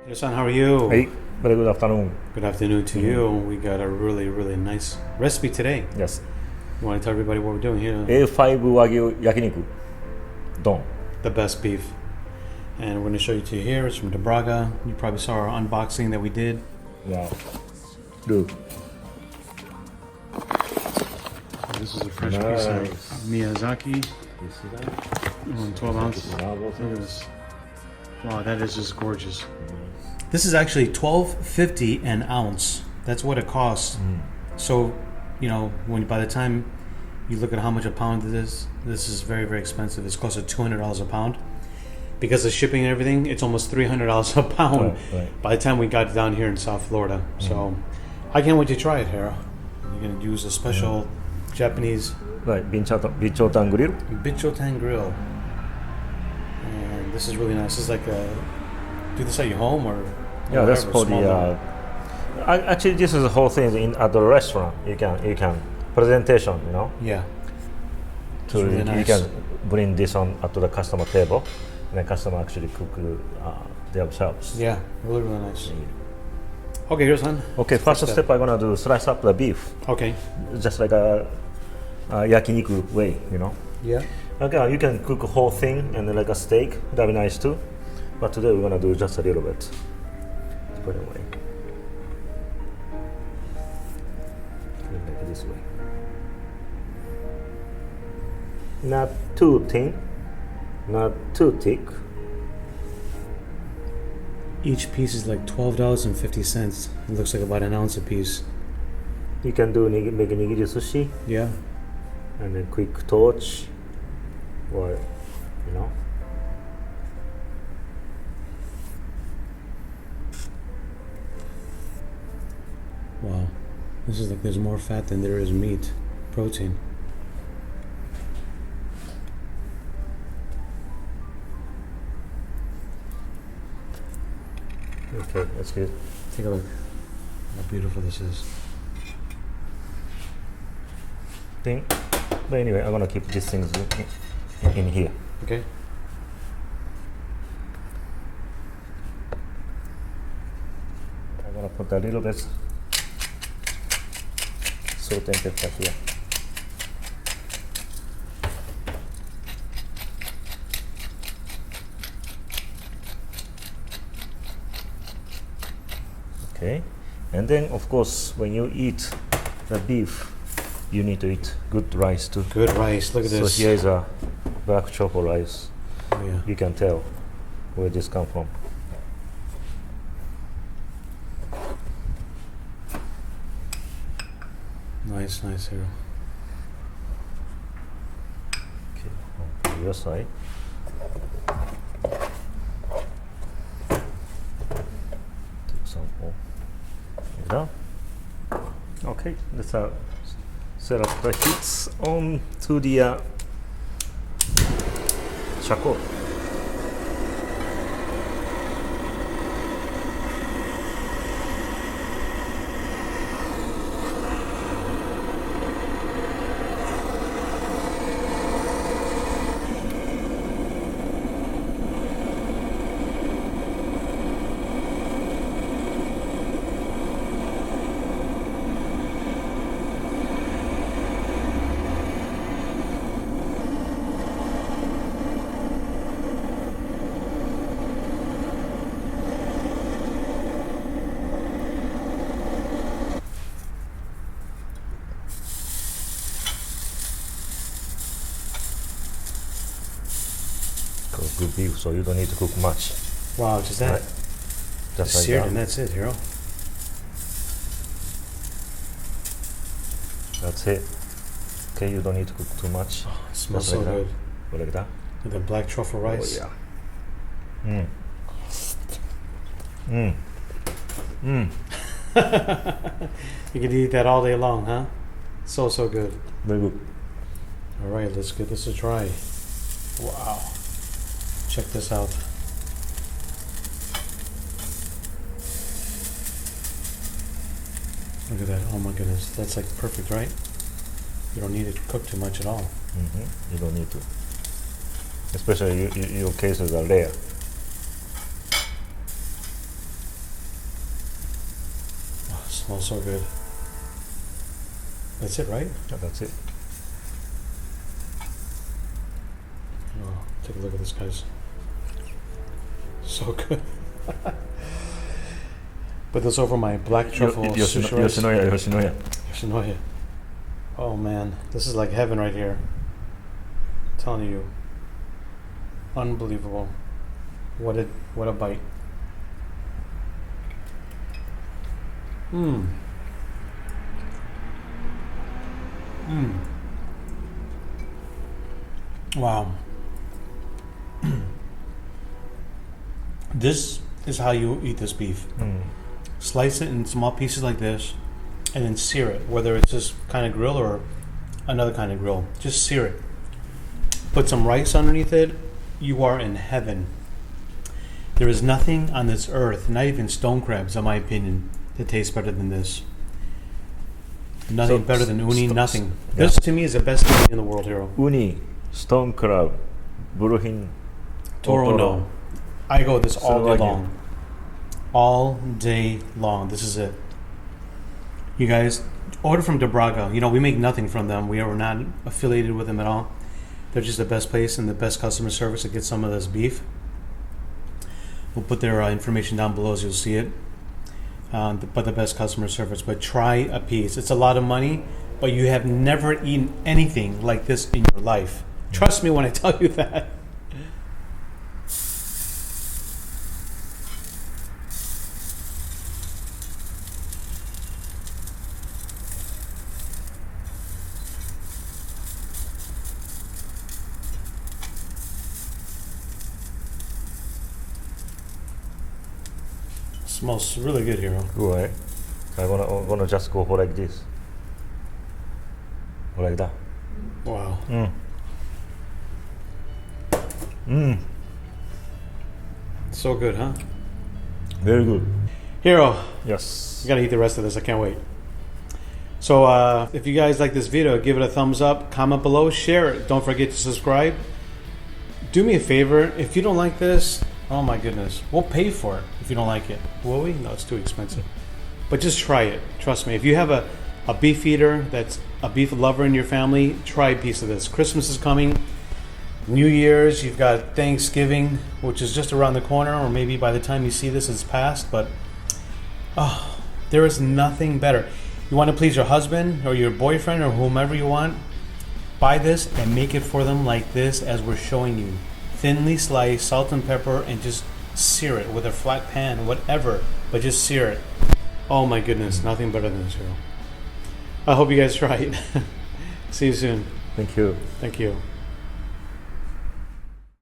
Yes-san, how are you? Hey, very good afternoon. Good afternoon to you. We got a really nice recipe today. Yes. You want to tell everybody what we're doing here? A5 Wagyu yakiniku. Don. The best beef. And we're going to show you to you here. It's from Braga. You probably saw our unboxing that we did. Wow. Look. This is a fresh piece of Miyazaki. You see that? 12 ounces. Look at this. Wow, that is just gorgeous. This is actually $12.50 an ounce. That's what it costs. So, you know, by the time you look at how much a pound it is, this is very expensive. It's close to $200 a pound. Because of shipping and everything, it's almost $300 a pound by the time we got down here in South Florida. So, I can't wait to try it, Hiro. You're going to use a special Japanese... Right, Binchotan Grill. Binchotan Grill. And this is really nice. This is like a... Do this at your home or... Yeah, that's for the... actually, this is the whole thing at the restaurant. You can presentation, you know. Yeah. So really you can bring this on to the customer table, and the customer actually cook themselves. Yeah, really nice. Okay, here's one. Okay, first step I'm gonna do slice up the beef. Okay. Just like a yakiniku way, you know. Yeah. Okay, you can cook a whole thing and like a steak. That'd be nice too. But today we're gonna do just a little bit. Let's put it away. Make it this way. Not too thin, not too thick. Each piece is like $12.50. It looks like about an ounce a piece. You can do make nigiri sushi. Yeah. And then quick torch, or you know. Wow, this is like there's more fat than there is meat, protein. Okay, that's good. Take a look how beautiful this is. But anyway, I'm gonna keep these things in here. Okay. I'm gonna put a little bit salt and pepper here. Okay, and then of course when you eat the beef, you need to eat good rice too. Good rice. Look at this. So here is a black chocolate rice. Oh, yeah. You can tell where this comes from. Nice Hiro. Okay, on your side. Take some more. Like that. Okay, let's set up the heats on to the charcoal. Good beef, so you don't need to cook much. Wow, just that. Right. Just like seared that. and that's it, Hiro. That's it. Okay, you don't need to cook too much. Oh, it smells Just so like good. Go like that. With the black truffle rice. Oh yeah. You can eat that all day long, huh? So good. Very good. All right, let's give this a try. Wow. Check this out. Look at that. Oh my goodness. That's like perfect, right? You don't need it cooked too much at all. You don't need to. Especially your cases are rare. smells so good. That's it, right? Yeah, that's it. Oh, take a look at this, guys. So good. Put this over my black truffle sushi rice. Yoshinoya. Oh man, this is like heaven right here. I'm telling you. Unbelievable. What a bite. Mmm. Mmm. Wow. This is how you eat this beef. Slice it in small pieces like this and then sear it, whether it's this kind of grill or another kind of grill. Just sear it. Put some rice underneath it. You are in heaven. There is nothing on this earth, not even stone crabs, in my opinion, that tastes better than this. Nothing better than uni, nothing. Yeah. This to me is the best thing in the world, Hiro. Uni, stone crab, buruhin, Toro no. I go this all day long. All day long. This is it. You guys, order from De Braga. You know, we make nothing from them. We are not affiliated with them at all. They're just the best place and the best customer service to get some of this beef. We'll put their information down below so you'll see it. But the best customer service. But try a piece. It's a lot of money, but you have never eaten anything like this in your life. Trust me when I tell you that. Smells really good, Hiro. Good, right? I'm gonna just go for like this. Or like that. Wow. So good, huh? Very good. Hiro. Yes. You gotta eat the rest of this. I can't wait. So if you guys like this video, give it a thumbs up, comment below, share it. Don't forget to subscribe. Do me a favor. If you don't like this, oh my goodness, we'll pay for it if you don't like it. Will we? No, it's too expensive. But just try it. Trust me. If you have a beef eater that's a beef lover in your family, try a piece of this. Christmas is coming. New Year's, you've got Thanksgiving, which is just around the corner, or maybe by the time you see this, it's past. But there is nothing better. You want to please your husband or your boyfriend or whomever you want, buy this and make it for them like this as we're showing you. Thinly sliced, salt and pepper, and just sear it with a flat pan, whatever, but just sear it. Oh my goodness, nothing better than this, Hiro. I hope you guys try it. See you soon. Thank you. Thank you.